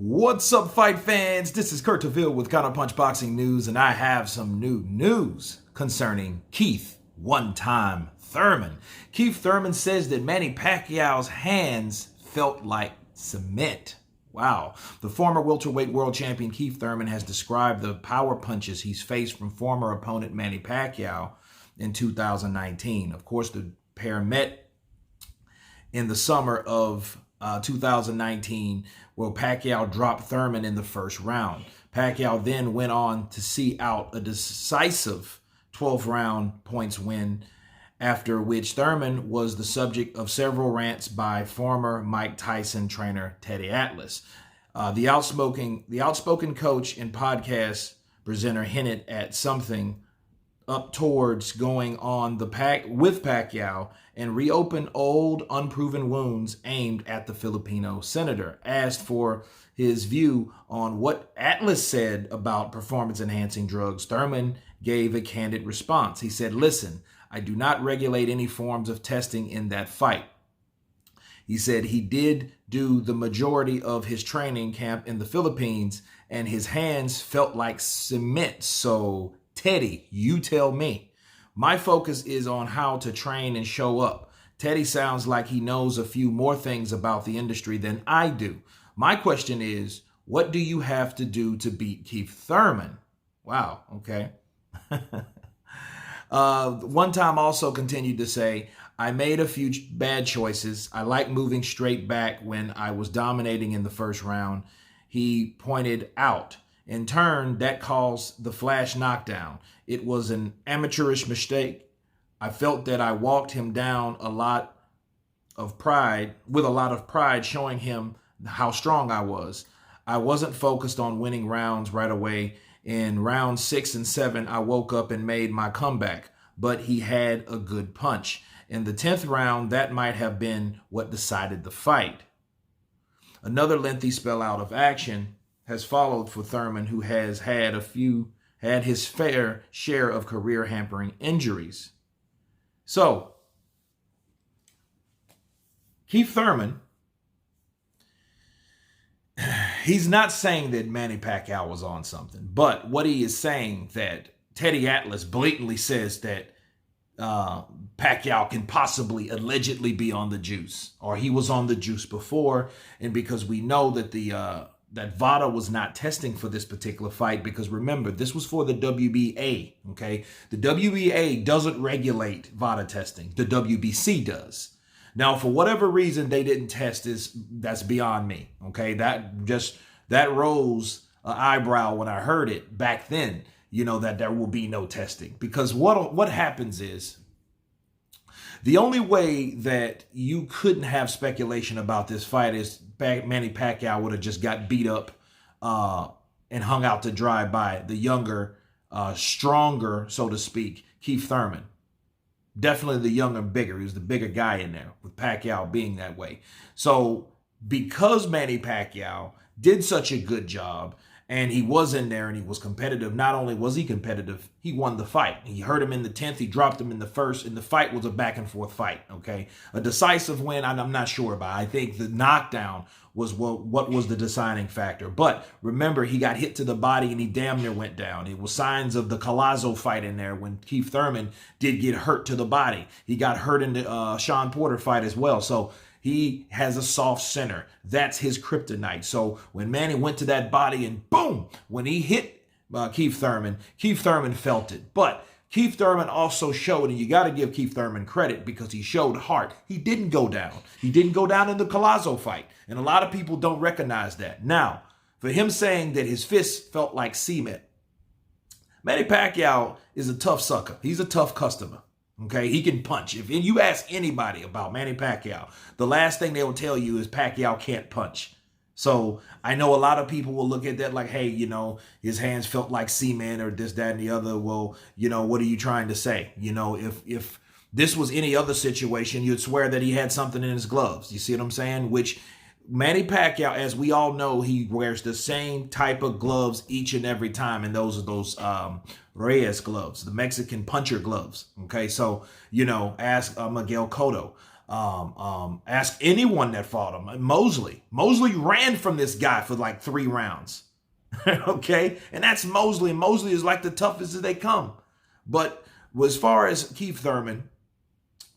What's up, fight fans? This is Kurt DeVille with Counterpunch Boxing News, and I have some new news concerning Keith one-time Thurman. Keith Thurman says that Manny Pacquiao's hands felt like cement. Wow. The former welterweight world champion Keith Thurman has described the power punches he's faced from former opponent Manny Pacquiao in 2019. Of course, the pair met in the summer of 2019, where Pacquiao dropped Thurman in the first round. Pacquiao then went on to see out a decisive 12-round points win, after which Thurman was the subject of several rants by former Mike Tyson trainer Teddy Atlas. The outspoken coach and podcast presenter hinted at something up towards going on with Pacquiao and reopened old, unproven wounds aimed at the Filipino senator. Asked for his view on what Atlas said about performance-enhancing drugs, Thurman gave a candid response. He said, "Listen, I do not regulate any forms of testing in that fight." He said he did do the majority of his training camp in the Philippines, and his hands felt like cement. So, Teddy, you tell me. My focus is on how to train and show up. Teddy sounds like he knows a few more things about the industry than I do. My question is, what do you have to do to beat Keith Thurman? Wow, okay. One time also continued to say, I made a few bad choices. I like moving straight back when I was dominating in the first round. He pointed out. In turn, that caused the flash knockdown. It was an amateurish mistake. I felt that I walked him down with a lot of pride, showing him how strong I was. I wasn't focused on winning rounds right away. In rounds 6 and 7, I woke up and made my comeback, but he had a good punch. In the 10th round, that might have been what decided the fight. Another lengthy spell out of action has followed for Thurman, who has had his fair share of career-hampering injuries. So, Keith Thurman, he's not saying that Manny Pacquiao was on something, but what he is saying that Teddy Atlas blatantly says that Pacquiao can possibly allegedly be on the juice, or he was on the juice before, and because we know that that Whaat was not testing for this particular fight, because remember, this was for the WBA, okay? The WBA doesn't regulate Whaat testing. The WBC does. Now, for whatever reason they didn't test that's beyond me, okay? That rose an eyebrow when I heard it back then, that there will be no testing. Because what happens is, the only way that you couldn't have speculation about this fight is Manny Pacquiao would have just got beat up and hung out to dry by the younger, stronger, so to speak, Keith Thurman. Definitely the younger, bigger. He was the bigger guy in there, with Pacquiao being that way. So because Manny Pacquiao did such a good job, and he was in there and he was competitive. Not only was he competitive, he won the fight. He hurt him in the 10th. He dropped him in the first. And the fight was a back and forth fight, okay? A decisive win, I'm not sure about. I think the knockdown was what was the deciding factor. But remember, he got hit to the body and he damn near went down. It was signs of the Collazo fight in there when Keith Thurman did get hurt to the body. He got hurt in the Sean Porter fight as well. So he has a soft center. That's his kryptonite. So when Manny went to that body and boom, when he hit Keith Thurman felt it. But Keith Thurman also showed, and you got to give Keith Thurman credit because he showed heart. He didn't go down. He didn't go down in the Collazo fight. And a lot of people don't recognize that. Now, for him saying that his fists felt like cement, Manny Pacquiao is a tough sucker. He's a tough customer. Okay, he can punch. If you ask anybody about Manny Pacquiao, the last thing they will tell you is Pacquiao can't punch. So I know a lot of people will look at that like, hey, his hands felt like cement or this, that, and the other. Well, what are you trying to say? If this was any other situation, you'd swear that he had something in his gloves. You see what I'm saying? Which Manny Pacquiao, as we all know, he wears the same type of gloves each and every time. And those are those Reyes gloves, the Mexican puncher gloves. Okay, so, ask Miguel Cotto. Ask anyone that fought him. Mosley ran from this guy for like 3 rounds. Okay, and that's Mosley. And Mosley is like the toughest as they come. But as far as Keith Thurman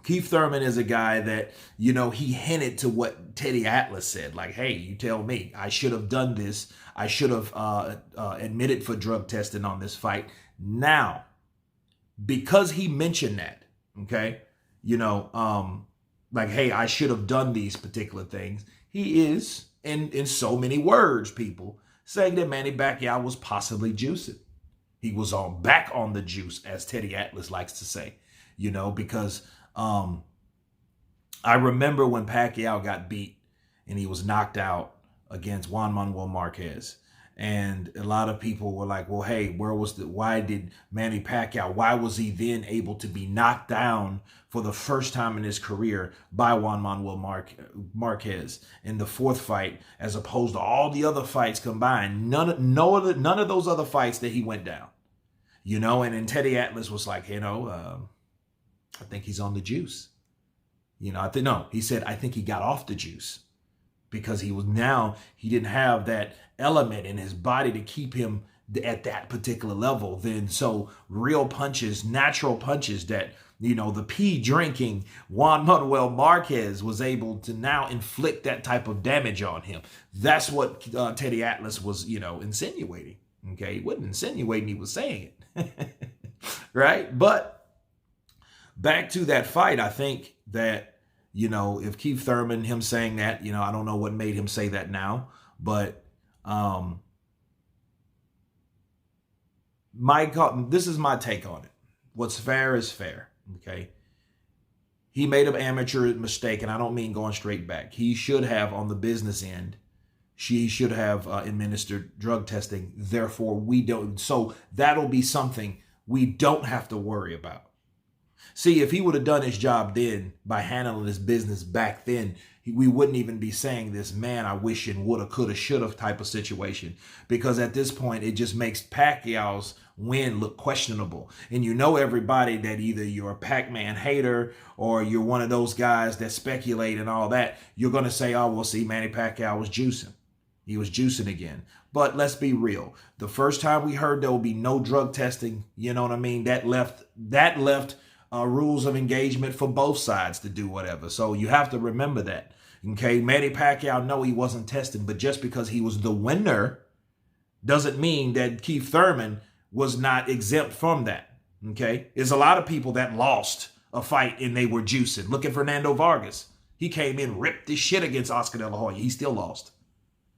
is a guy that, you know, he hinted to what Teddy Atlas said. Like, hey, you tell me, I should have done this. I should have admitted for drug testing on this fight. Now, because he mentioned that, okay, you know, like, hey, I should have done these particular things. He is, in so many words, people, saying that Manny Pacquiao was possibly juicing. He was back on the juice, as Teddy Atlas likes to say, you know, because I remember when Pacquiao got beat and he was knocked out against Juan Manuel Marquez. And a lot of people were like, well, hey, why did Manny Pacquiao, why was he then able to be knocked down for the first time in his career by Juan Manuel Marquez in the 4th fight, as opposed to all the other fights combined? None of those other fights that he went down, you know. And then Teddy Atlas was like, you know, I think he's on the juice. You know, he said, I think he got off the juice because he didn't have that element in his body to keep him at that particular level. Then so real punches, natural punches that, you know, the pee drinking Juan Manuel Marquez was able to now inflict that type of damage on him. That's what Teddy Atlas was, you know, insinuating. Okay, he wasn't insinuating, he was saying it. Right? But back to that fight, I think that, you know, if Keith Thurman, him saying that, you know, I don't know what made him say that now, but this is my take on it. What's fair is fair, okay? He made an amateur mistake, and I don't mean going straight back. He should have, on the business end, she should have administered drug testing. Therefore, we don't. So that'll be something we don't have to worry about. See, if he would have done his job then by handling his business back then, we wouldn't even be saying this, man, I wish and woulda, coulda, shoulda type of situation. Because at this point, it just makes Pacquiao's win look questionable. And you know everybody that either you're a Pac-Man hater or you're one of those guys that speculate and all that. You're going to say, oh, well, see, Manny Pacquiao was juicing. He was juicing again. But let's be real. The first time we heard there will be no drug testing, you know what I mean? That left rules of engagement for both sides to do whatever. So you have to remember that. Okay, Manny Pacquiao, no, he wasn't testing, but just because he was the winner doesn't mean that Keith Thurman was not exempt from that. Okay, there's a lot of people that lost a fight and they were juicing. Look at Fernando Vargas. He came in, ripped his shit against Oscar De La Hoya. He still lost.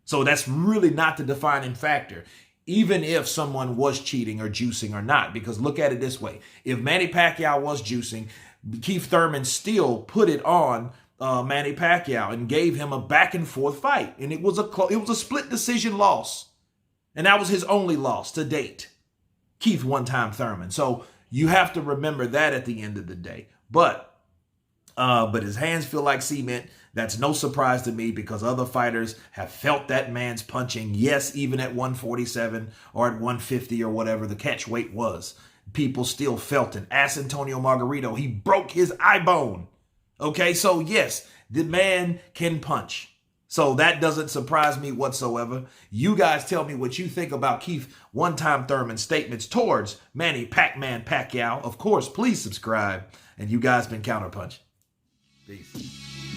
So that's really not the defining factor, even if someone was cheating or juicing or not. Because look at it this way. If Manny Pacquiao was juicing, Keith Thurman still put it on Manny Pacquiao and gave him a back and forth fight. And it was a split decision loss. And that was his only loss to date. Keith one-time Thurman. So you have to remember that at the end of the day. But his hands feel like cement. That's no surprise to me because other fighters have felt that man's punching. Yes, even at 147 or at 150 or whatever the catch weight was. People still felt it. Ask Antonio Margarito. He broke his eye bone. Okay, so yes, the man can punch. So that doesn't surprise me whatsoever. You guys tell me what you think about Keith one-time Thurman's statements towards Manny Pac-Man Pacquiao. Of course, please subscribe. And you guys been Counterpunch. Peace.